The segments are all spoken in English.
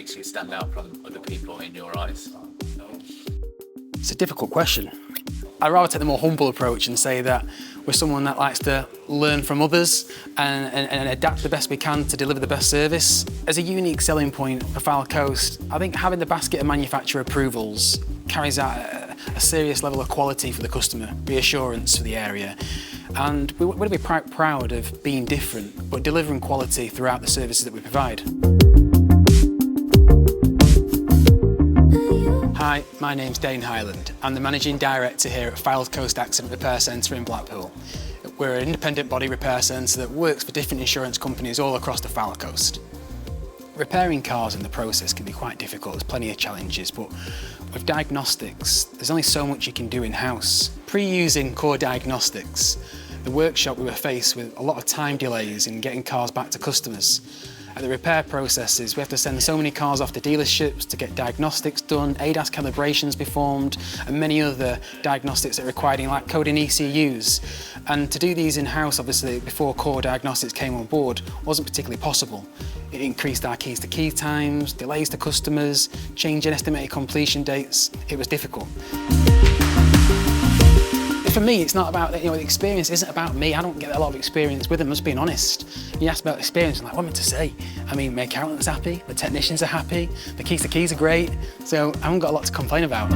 makes you stand out from other people in your eyes? It's a difficult question. I'd rather take the more humble approach and say that we're someone that likes to learn from others and adapt the best we can to deliver the best service. As a unique selling point for Fylde Coast, I think having the basket of manufacturer approvals carries out a serious level of quality for the customer, reassurance for the area. And we want to be proud of being different, but delivering quality throughout the services that we provide. Hi, my name's Dane Hyland. I'm the Managing Director here at Fylde Coast Accident Repair Centre in Blackpool. We're an independent body repair centre that works for different insurance companies all across the Fylde Coast. Repairing cars in the process can be quite difficult, there's plenty of challenges, but with diagnostics, there's only so much you can do in-house. Pre-using core diagnostics, the workshop we were faced with a lot of time delays in getting cars back to customers. At the repair processes, we have to send so many cars off to dealerships to get diagnostics done, ADAS calibrations performed, and many other diagnostics that are required in like coding ECUs. And to do these in-house, obviously, before core diagnostics came on board, wasn't particularly possible. It increased our keys to key times, delays to customers, changing estimated completion dates. It was difficult. For me, it's not about, the experience isn't about me. I don't get a lot of experience with them, just being honest. You ask about experience, I'm like, what am I to say? I mean, my accountant's happy, the technicians are happy, the keys to keys are great, so I haven't got a lot to complain about.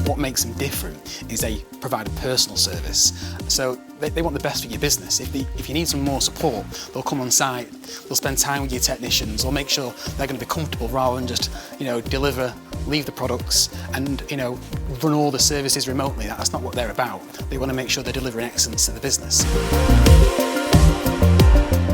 What makes them different is they provide a personal service. So they want the best for your business. If you need some more support, they'll come on site, they'll spend time with your technicians, they'll make sure they're going to be comfortable rather than just, deliver, leave the products and, run all the services remotely. That's not what they're about. They want to make sure they're delivering excellence to the business.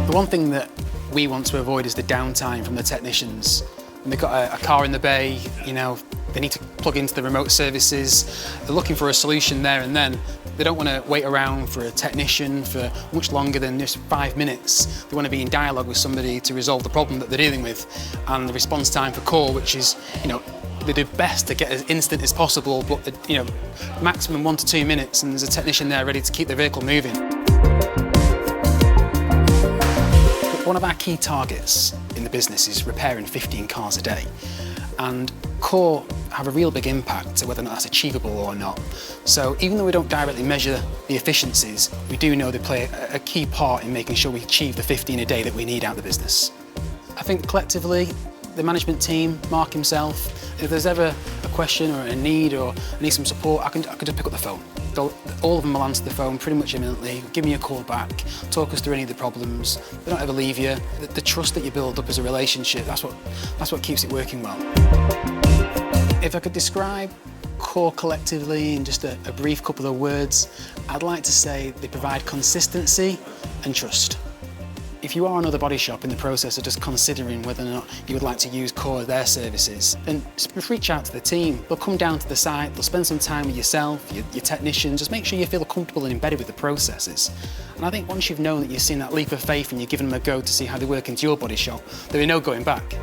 The one thing that we want to avoid is the downtime from the technicians. When they've got a car in the bay, they need to plug into the remote services. They're looking for a solution there and then. They don't want to wait around for a technician for much longer than just 5 minutes. They want to be in dialogue with somebody to resolve the problem that they're dealing with. And the response time for core, which is, they do best to get as instant as possible, but maximum 1 to 2 minutes, and there's a technician there ready to keep the vehicle moving. One of our key targets in the business is repairing 15 cars a day, and core have a real big impact to whether or not that's achievable or not. So even though we don't directly measure the efficiencies, we do know they play a key part in making sure we achieve the 15 a day that we need out of the business. I think collectively, the management team, Mark himself, if there's ever a question or a need or I need some support, I can just pick up the phone. All of them will answer the phone pretty much imminently, give me a call back, talk us through any of the problems. They don't ever leave you. The trust that you build up as a relationship, that's what keeps it working well. If I could describe core collectively in just a brief couple of words, I'd like to say they provide consistency and trust. If you are another body shop in the process of just considering whether or not you would like to use core of their services, then just reach out to the team. They'll come down to the site, they'll spend some time with yourself, your technicians, just make sure you feel comfortable and embedded with the processes. And I think once you've known that you've seen that leap of faith and you've given them a go to see how they work into your body shop, there is no going back.